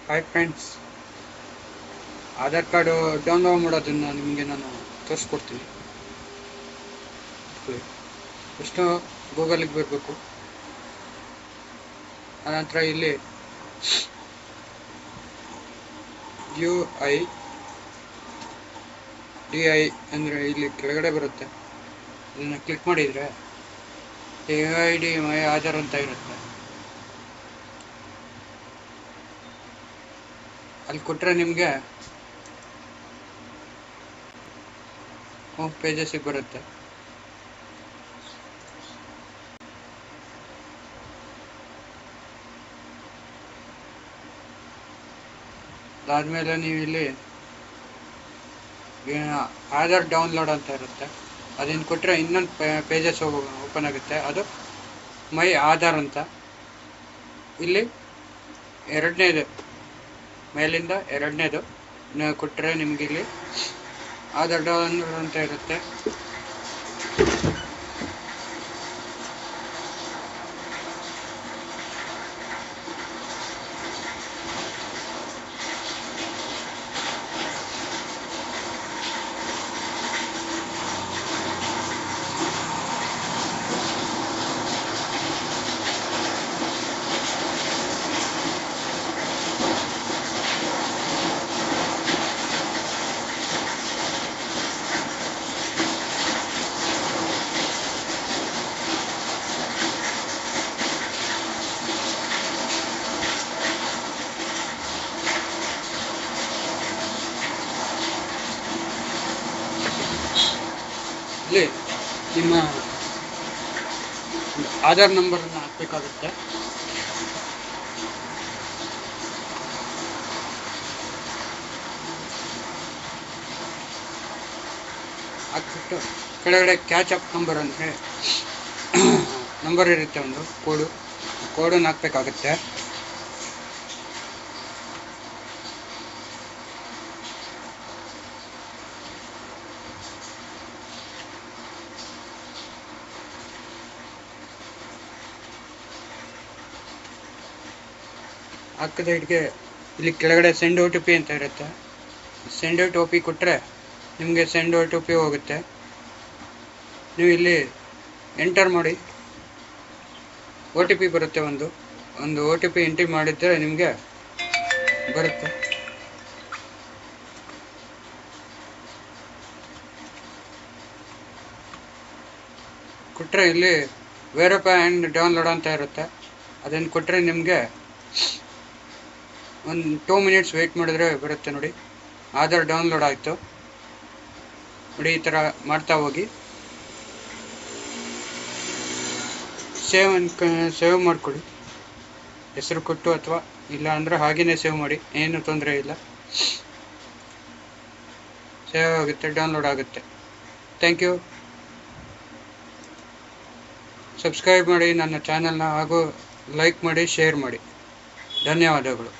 Hi friends, Aadhaar card download ಮಾಡೋದನ್ನು ನಿಮಗೆ ನಾನು ತೋರಿಸ್ಕೊಡ್ತೀನಿ. ಫಸ್ಟು ಗೂಗಲಿಗೆ ಬರಬೇಕು. ಆನಂತರ ಇಲ್ಲಿ UIDI ಅಂದರೆ ಇಲ್ಲಿ ಕೆಳಗಡೆ ಬರುತ್ತೆ. ಇದನ್ನು ಕ್ಲಿಕ್ ಮಾಡಿದರೆ UID ಮೈ ಆಧಾರ್ ಅಂತ ಇರುತ್ತೆ. ಅಲ್ಲಿ ಕೊಟ್ಟರೆ ನಿಮಗೆ ಹೋಮ್ ಪೇಜಸ್ಸಿಗೆ ಬರುತ್ತೆ. ಅದಾದಮೇಲೆ ನೀವು ಇಲ್ಲಿ ಆಧಾರ್ ಡೌನ್ಲೋಡ್ ಅಂತ ಇರುತ್ತೆ. ಅದನ್ನು ಕೊಟ್ಟರೆ ಇನ್ನೊಂದು ಪೇಜಸ್ ಓಪನ್ ಆಗುತ್ತೆ. ಅದು ಮೈ ಆಧಾರ್ ಅಂತ. ಇಲ್ಲಿ ಎರಡನೇದು ಮೇಲಿಂದ ಎರಡನೇದು ಕೊಟ್ಟರೆ ನಿಮಗೆ ಇಲ್ಲಿ ಆಧಾರ್ ಡೌನ್ಲೋಡ್ ಅಂತ ಇರುತ್ತೆ. ಇಲ್ಲಿ ನಿಮ್ಮ ಆಧಾರ್ ನಂಬರನ್ನು ಹಾಕಬೇಕಾಗುತ್ತೆ. ಹಾಕ್ಬಿಟ್ಟು ಕೆಳಗಡೆ ಕ್ಯಾಚ್ ಅಪ್ ನಂಬರ್ ಅಂದರೆ ನಂಬರ್ ಇರುತ್ತೆ, ಒಂದು ಕೋಡನ್ನು ಹಾಕಬೇಕಾಗುತ್ತೆ. ಹಾಕಿದ ಹಿಡಿಗೆ ಇಲ್ಲಿ ಕೆಳಗಡೆ ಸೆಂಡ್ OTP ಅಂತ ಇರುತ್ತೆ. ಸೆಂಡ್ OTP ಕೊಟ್ಟರೆ ನಿಮಗೆ ಸೆಂಡ್ OTP ಹೋಗುತ್ತೆ. ನೀವು ಇಲ್ಲಿ ಎಂಟರ್ ಮಾಡಿ OTP ಬರುತ್ತೆ. ಒಂದು OTP ಎಂಟ್ರಿ ಮಾಡಿದರೆ ನಿಮಗೆ ಬರುತ್ತೆ. ಕೊಟ್ಟರೆ ಇಲ್ಲಿ ವೆರಿಫೈ ಆ್ಯಂಡ್ ಡೌನ್ಲೋಡ್ ಅಂತ ಇರುತ್ತೆ. ಅದನ್ನು ಕೊಟ್ಟರೆ ನಿಮಗೆ ಒಂದು 2 ಮಿನಿಟ್ಸ್ ವೆಯ್ಟ್ ಮಾಡಿದ್ರೆ ಬರುತ್ತೆ. ನೋಡಿ, ಆಧಾರ್ ಡೌನ್ಲೋಡ್ ಆಯಿತು. ನೋಡಿ, ಈ ಥರ ಮಾಡ್ತಾ ಹೋಗಿ ಸೇವ್ ಮಾಡ್ಕೊಳ್ಳಿ. ಹೆಸರು ಕೊಟ್ಟು ಅಥವಾ ಇಲ್ಲ ಅಂದರೆ ಹಾಗೆಯೇ ಸೇವ್ ಮಾಡಿ, ಏನು ತೊಂದರೆ ಇಲ್ಲ. ಸೇವ್ ಆಗುತ್ತೆ, ಡೌನ್ಲೋಡ್ ಆಗುತ್ತೆ. Thank you. ಸಬ್ಸ್ಕ್ರೈಬ್ ಮಾಡಿ ನನ್ನ ಚಾನಲ್ನ, ಹಾಗೂ ಲೈಕ್ ಮಾಡಿ, ಶೇರ್ ಮಾಡಿ. ಧನ್ಯವಾದಗಳು.